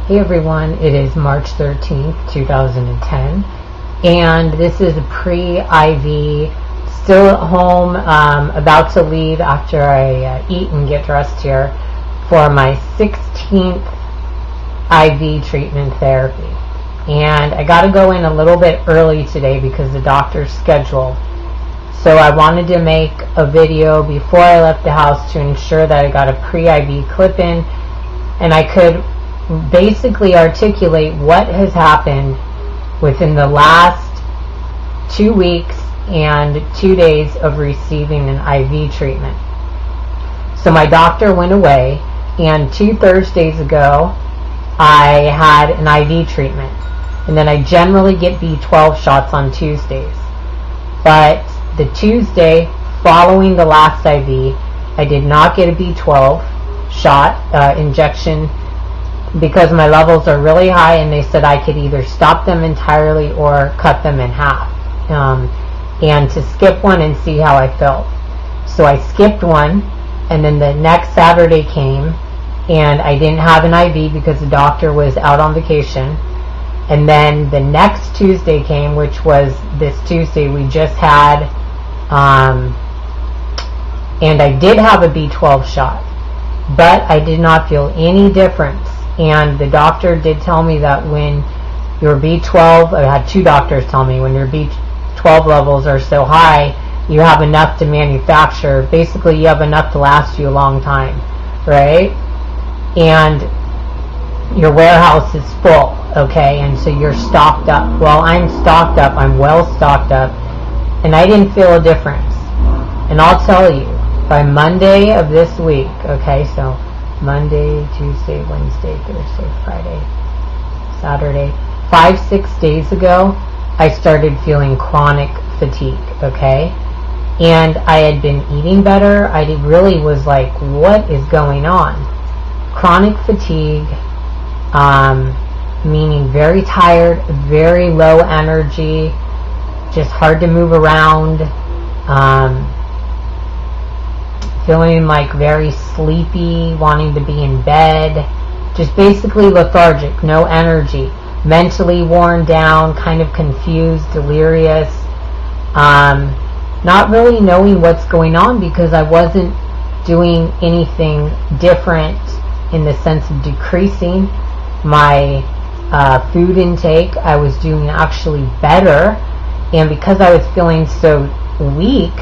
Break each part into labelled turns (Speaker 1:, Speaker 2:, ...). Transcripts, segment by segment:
Speaker 1: Hey everyone, it is March 13th, 2010, and this is a pre-IV, still at home, about to leave after I eat and get dressed here for my 16th IV treatment therapy. And I got to go in a little bit early today because the doctor's scheduled. So I wanted to make a video before I left the house to ensure that I got a pre-IV clip in and I could basically articulate what has happened within the last 2 weeks and 2 days of receiving an IV treatment. So my doctor went away, and 2 Thursdays ago I had an IV treatment, and then I generally get B12 shots on Tuesdays, but the Tuesday following the last IV I did not get a B12 shot injection because my levels are really high, and they said I could either stop them entirely or cut them in half, and to skip one and see how I felt. So I skipped one, and then the next Saturday came and I didn't have an IV because the doctor was out on vacation, and then the next Tuesday came, which was this Tuesday we just had, and I did have a B12 shot, but I did not feel any difference. And the doctor did tell me that when your B12, I had 2 doctors tell me, when your B12 levels are so high, you have enough to manufacture. Basically, you have enough to last you a long time, right? And your warehouse is full, okay? And so you're stocked up. Well, I'm stocked up. I'm well stocked up. And I didn't feel a difference. And I'll tell you, by Monday of this week, okay, so Monday, Tuesday, Wednesday, Thursday, Friday, Saturday, 5-6 days ago, I started feeling chronic fatigue, okay? And I had been eating better. I really was like, what is going on? Chronic fatigue, meaning very tired, very low energy, just hard to move around, feeling like very sleepy, wanting to be in bed, just basically lethargic, no energy, mentally worn down, kind of confused, delirious, not really knowing what's going on because I wasn't doing anything different in the sense of decreasing my food intake. I was doing actually better, and because I was feeling so weak,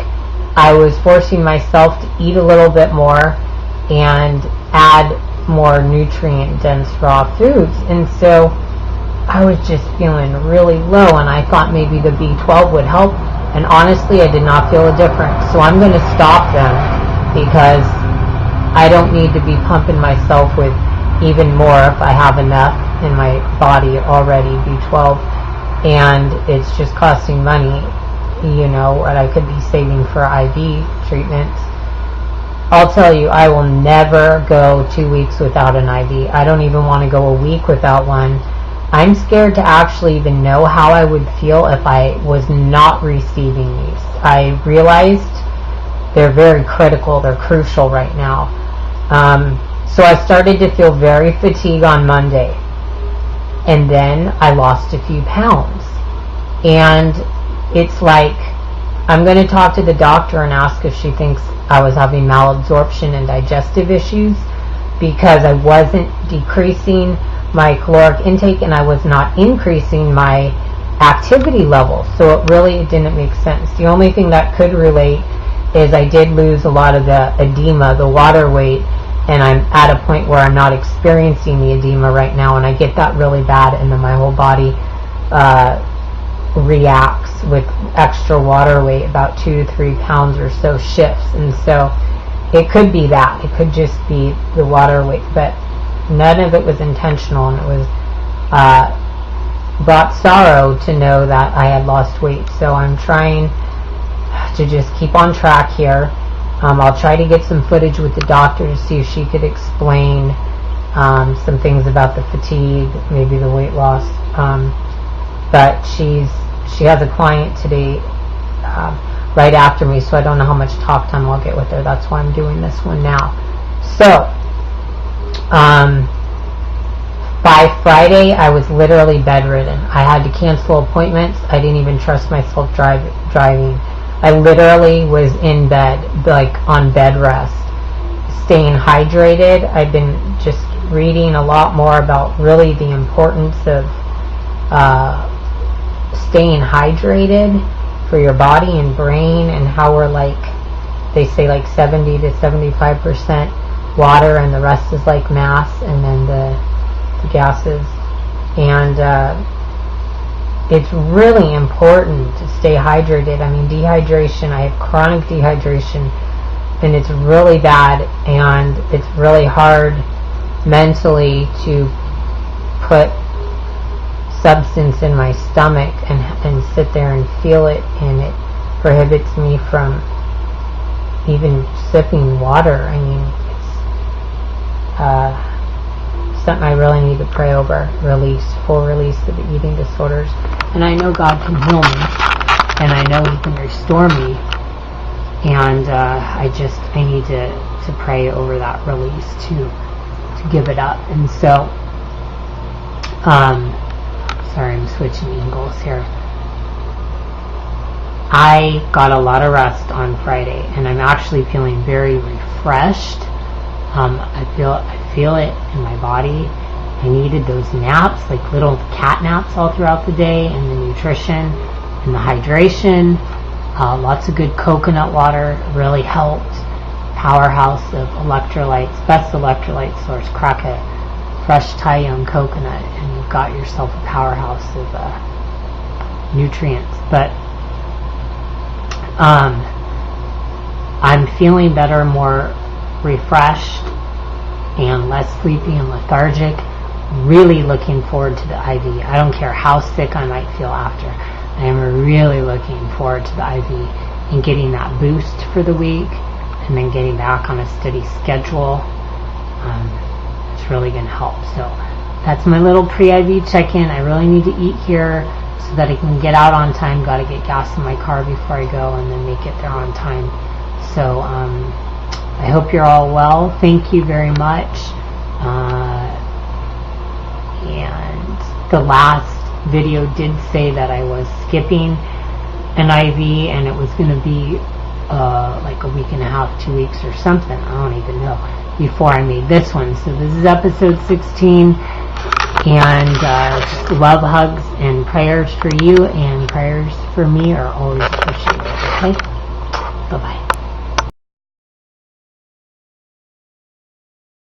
Speaker 1: I was forcing myself to eat a little bit more and add more nutrient-dense raw foods. And so I was just feeling really low, and I thought maybe the B12 would help. And honestly, I did not feel a difference. So I'm going to stop them because I don't need to be pumping myself with even more if I have enough in my body already, B12. And it's just costing money, you know, what I could be saving for IV treatment. I'll tell you, I will never go 2 weeks without an IV. I don't even want to go a week without one. I'm scared to actually even know how I would feel if I was not receiving these. I realized they're very critical, they're crucial right now. So I started to feel very fatigued on Monday, and then I lost a few pounds. And it's like, I'm going to talk to the doctor and ask if she thinks I was having malabsorption and digestive issues, because I wasn't decreasing my caloric intake and I was not increasing my activity levels. So it really didn't make sense. The only thing that could relate is I did lose a lot of the edema, the water weight, and I'm at a point where I'm not experiencing the edema right now, and I get that really bad, and then my whole body reacts with extra water weight, about 2 to 3 pounds or so shifts. And so it could be that, it could just be the water weight, but none of it was intentional, and it was brought sorrow to know that I had lost weight. So I'm trying to just keep on track here. I'll try to get some footage with the doctor to see if she could explain some things about the fatigue, maybe the weight loss, but she has a client today right after me, so I don't know how much talk time I'll get with her. That's why I'm doing this one now. So by Friday, I was literally bedridden. I had to cancel appointments. I didn't even trust myself driving. I literally was in bed, like on bed rest, staying hydrated. I've been just reading a lot more about really the importance of staying hydrated for your body and brain, and how we're like, they say like 70 to 75% water and the rest is like mass, and then the gases. And it's really important to stay hydrated. I mean, dehydration, I have chronic dehydration, and it's really bad, and it's really hard mentally to put substance in my stomach and sit there and feel it, and it prohibits me from even sipping water. I mean, it's something I really need to pray over. Full release of the eating disorders. And I know God can heal me, and I know He can restore me, and I need to pray over that release to give it up. And so sorry, I'm switching angles here. I got a lot of rest on Friday, and I'm actually feeling very refreshed. I feel it in my body. I needed those naps, like little cat naps all throughout the day, and the nutrition and the hydration. Lots of good coconut water really helped. Powerhouse of electrolytes, best electrolyte source. Crack a fresh Thai young coconut and you've got yourself a powerhouse of nutrients. But I'm feeling better, more refreshed, and less sleepy and lethargic. Really looking forward to the IV. I don't care how sick I might feel after. I am really looking forward to the IV and getting that boost for the week, and then getting back on a steady schedule. It's really going to help. So that's my little pre-IV check-in. I really need to eat here so that I can get out on time. Got to get gas in my car before I go, and then make it there on time. So I hope you're all well. Thank you very much. And the last video did say that I was skipping an IV, and it was going to be like a week and a half, 2 weeks or something. I don't even know, before I made this one. So this is episode 16, and just love, hugs, and prayers for you, and prayers for me are always appreciated. Okay? Bye-bye.